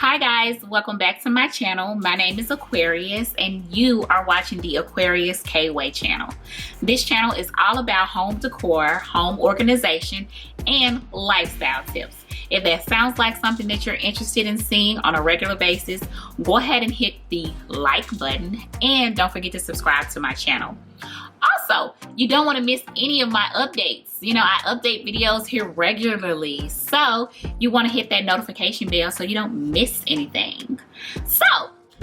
Hi guys, welcome back to my channel. My name is Aquarius and you are watching the Aquarius K-Way channel. This channel is all about home decor, home organization, and lifestyle tips. If that sounds like something that you're interested in seeing on a regular basis, go ahead and hit the like button and don't forget to subscribe to my channel. Also, you don't want to miss any of my updates. You know, I update videos here regularly, so you want to hit that notification bell so you don't miss anything. So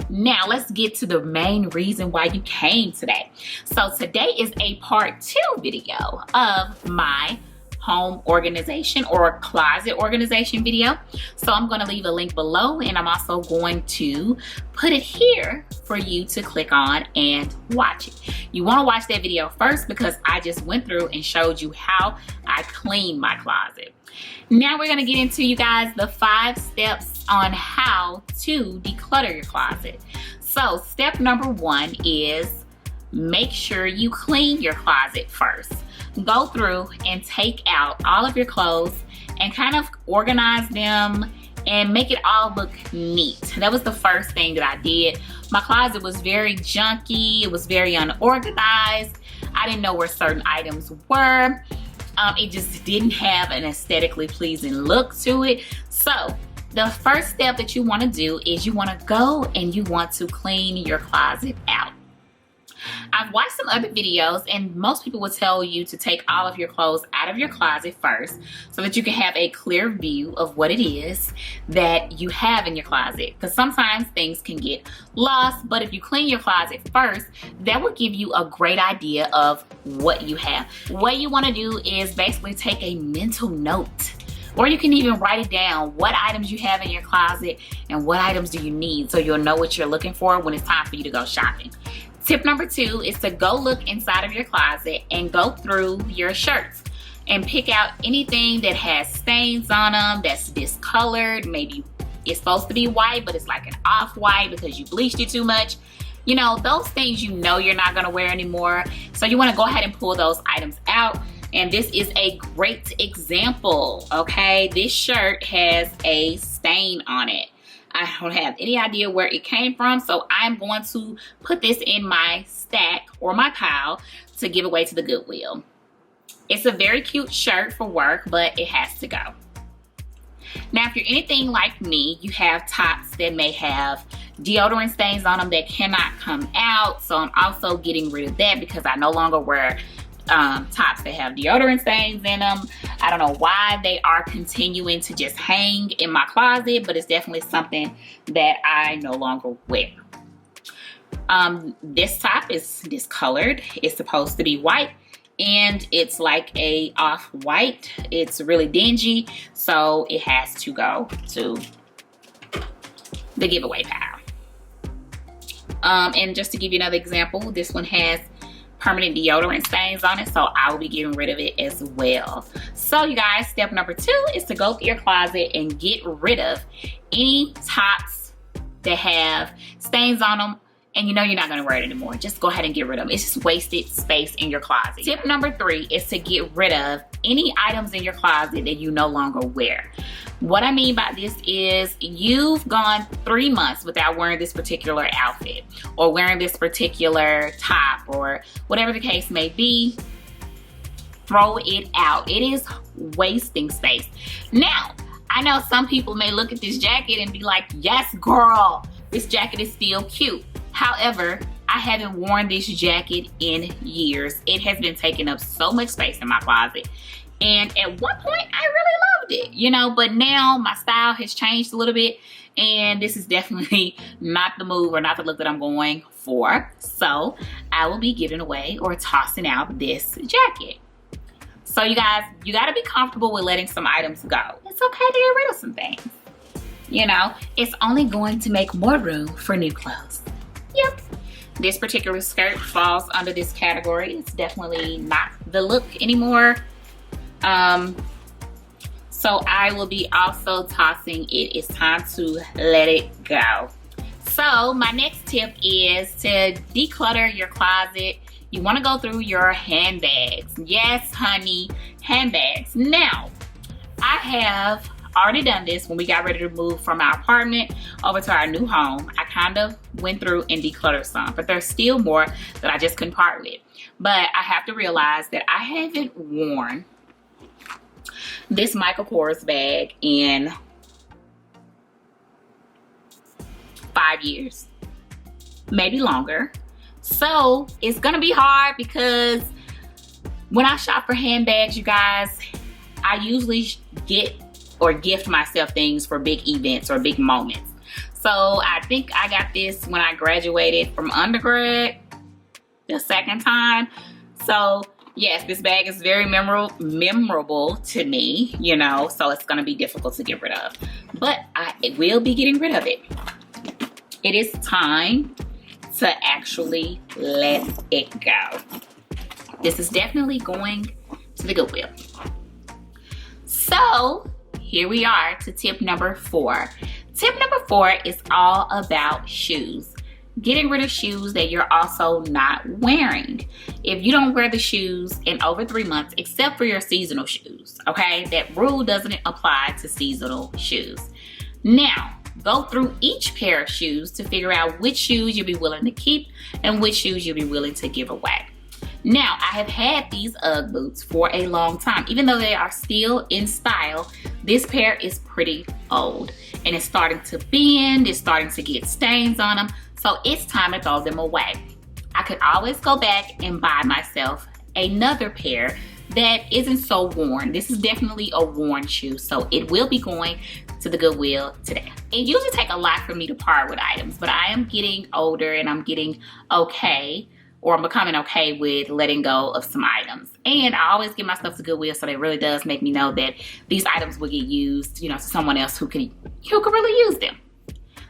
now let's get to the main reason why you came today. So today is a part 2 video of my home organization or closet organization video. So I'm going to leave a link below and I'm also going to put it here for you to click on and watch it. You want to watch that video first because I just went through and showed you how I clean my closet. Now we're going to get into, you guys, the 5 steps on how to declutter your closet. So step number 1 is make sure you clean your closet first. Go through and take out all of your clothes and kind of organize them and make it all look neat. That was the first thing that I did. My closet was very junky. It was very unorganized. I didn't know where certain items were. It just didn't have an aesthetically pleasing look to it. So the first step that you want to do is you want to go and you want to clean your closet out. I've watched some other videos and most people will tell you to take all of your clothes out of your closet first so that you can have a clear view of what it is that you have in your closet, because sometimes things can get lost. But if you clean your closet first, that will give you a great idea of what you have. What you want to do is basically take a mental note, or you can even write it down, what items you have in your closet and what items do you need, so you'll know what you're looking for when it's time for you to go shopping. Tip number 2 is to go look inside of your closet and go through your shirts and pick out anything that has stains on them, that's discolored. Maybe it's supposed to be white, but it's like an off-white because you bleached it too much. You know, those things you know you're not gonna wear anymore. So you wanna go ahead and pull those items out. And this is a great example, okay? This shirt has a stain on it. I don't have any idea where it came from, so I'm going to put this in my stack or my pile to give away to the Goodwill. It's a very cute shirt for work, but it has to go. Now, if you're anything like me, you have tops that may have deodorant stains on them that cannot come out, so I'm also getting rid of that because I no longer wear tops that have deodorant stains in them. I don't know why they are continuing to just hang in my closet, but it's definitely something that I no longer wear. This top is discolored. It's supposed to be white and it's like a off-white. It's really dingy, so it has to go to the giveaway pile. And just to give you another example, this one has permanent deodorant stains on it, so I will be getting rid of it as well. So you guys, step number 2 is to go through your closet and get rid of any tops that have stains on them and you know you're not going to wear it anymore. Just go ahead and get rid of them. It's just wasted space in your closet. Tip number 3 is to get rid of any items in your closet that you no longer wear. What I mean by this is you've gone 3 months without wearing this particular outfit or wearing this particular top or whatever the case may be. Throw it out. It is wasting space. Now, I know some people may look at this jacket and be like, yes, girl, this jacket is still cute. However, I haven't worn this jacket in years. It has been taking up so much space in my closet. And at one point, I really loved it, you know, but now my style has changed a little bit and this is definitely not the move or not the look that I'm going for. So I will be giving away or tossing out this jacket. So you guys, you gotta be comfortable with letting some items go. It's okay to get rid of some things. You know, it's only going to make more room for new clothes. Yep. This particular skirt falls under this category. It's definitely not the look anymore. So I will be also tossing it. It's time to let it go. So my next tip is to declutter your closet. You want to go through your handbags. Yes, honey, handbags. Now, I have already done this when we got ready to move from our apartment over to our new home. I kind of went through and decluttered some, but there's still more that I just couldn't part with. But I have to realize that I haven't worn this Michael Kors bag in 5 years, maybe longer. So it's gonna be hard because when I shop for handbags, you guys, I usually get or gift myself things for big events or big moments. So I think I got this when I graduated from undergrad the second time. So yes, this bag is very memorable to me, you know, so it's gonna be difficult to get rid of. But I will be getting rid of it. It is time to actually let it go. This is definitely going to the Goodwill. So here we are to tip number 4. Tip number 4 is all about shoes. Getting rid of shoes that you're also not wearing. If you don't wear the shoes in over 3 months, except for your seasonal shoes, okay? That rule doesn't apply to seasonal shoes. Now, go through each pair of shoes to figure out which shoes you'll be willing to keep and which shoes you'll be willing to give away. Now, I have had these Ugg boots for a long time. Even though they are still in style, this pair is pretty old and it's starting to bend, it's starting to get stains on them, so it's time to throw them away. I could always go back and buy myself another pair that isn't so worn. This is definitely a worn shoe, so it will be going to the Goodwill today. It usually takes a lot for me to part with items, but I am getting older and I'm getting okay, or I'm becoming okay with letting go of some items. And I always give my stuff to Goodwill, so that really does make me know that these items will get used, you know, to someone else who could really use them.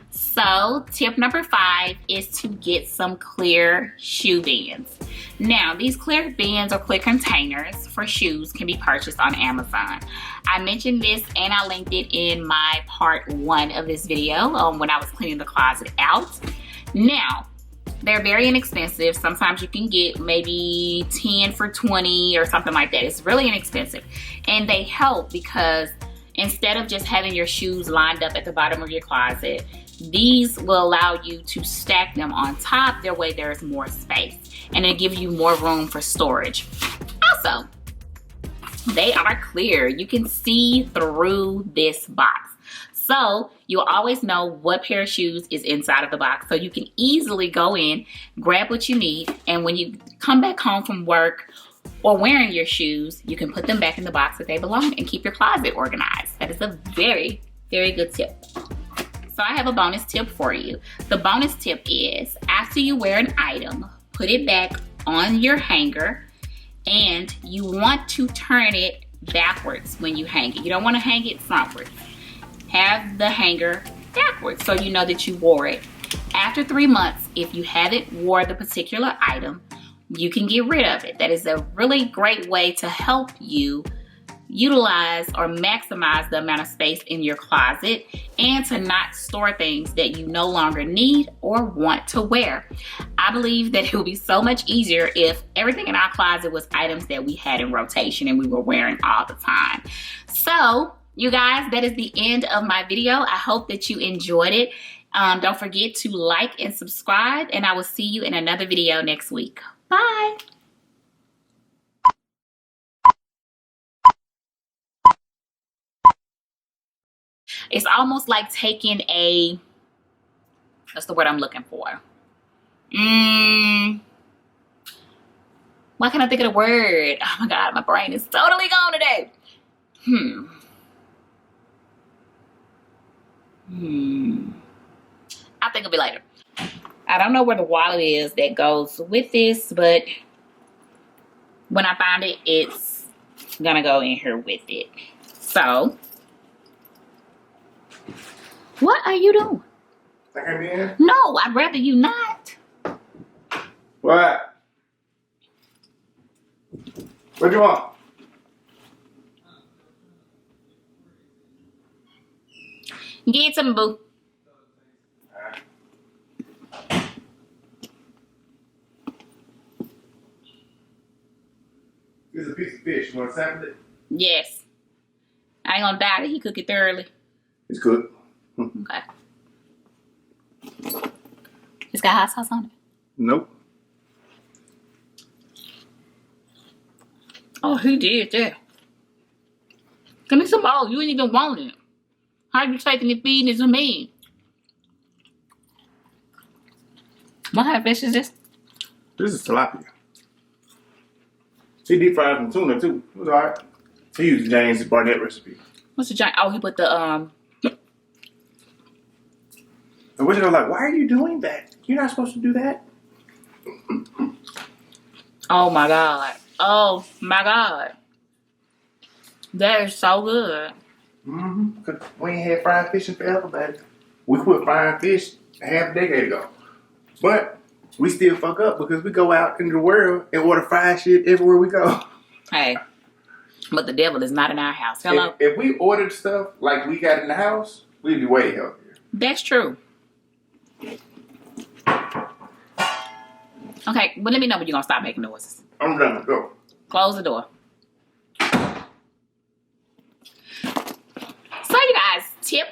So tip number 5 is to get some clear shoe bins. Now, these clear bins or clear containers for shoes can be purchased on Amazon. I mentioned this and I linked it in my part 1 of this video when I was cleaning the closet out. Now, they're very inexpensive. Sometimes you can get maybe 10 for 20 or something like that. It's really inexpensive. And they help because instead of just having your shoes lined up at the bottom of your closet, these will allow you to stack them on top. That way there's more space and it gives you more room for storage. Also, they are clear. You can see through this box. So you'll always know what pair of shoes is inside of the box. So you can easily go in, grab what you need, and when you come back home from work or wearing your shoes, you can put them back in the box that they belong and keep your closet organized. That is a very, very good tip. So I have a bonus tip for you. The bonus tip is after you wear an item, put it back on your hanger and you want to turn it backwards when you hang it. You don't want to hang it frontwards. Have the hanger backwards so you know that you wore it. After 3 months, if you haven't wore the particular item, you can get rid of it. That is a really great way to help you utilize or maximize the amount of space in your closet and to not store things that you no longer need or want to wear. I believe that it would be so much easier if everything in our closet was items that we had in rotation and we were wearing all the time. So, you guys, that is the end of my video. I hope that you enjoyed it. Don't forget to like and subscribe, and I will see you in another video next week. Bye. It's almost like taking a, what's the word I'm looking for? Why can't I think of the word? Oh my God, my brain is totally gone today. I'll think of it later. I don't know where the wallet is that goes with this, but when I find it, it's gonna go in here with it. So, what are you doing? Second man? No, I'd rather you not. What? What do you want? Get it to me, boo. This is a piece of fish. You want to sample it? Yes. I ain't gonna doubt it. He cook it thoroughly. It's good. Okay. It's got hot sauce on it. Nope. Oh, he did that. Give me some more. You didn't even want it. How you taking it, feeding it to me? What kind of fish is this? This is tilapia. He deep fried some tuna too. It was alright. He used James Barnett recipe. What's the giant? Oh, he put the And which I was like, why are you doing that? You're not supposed to do that. Oh my god. Oh my god. That is so good. Cause we ain't had fried fish in forever, baby. We quit frying fish half a decade ago. But we still fuck up because we go out into the world and order fried shit everywhere we go. Hey, but the devil is not in our house. Hello? If we ordered stuff like we got in the house, we'd be way healthier. That's true. Okay, but let me know when you're gonna stop making noises. I'm done. Go. Close the door. So you guys, tip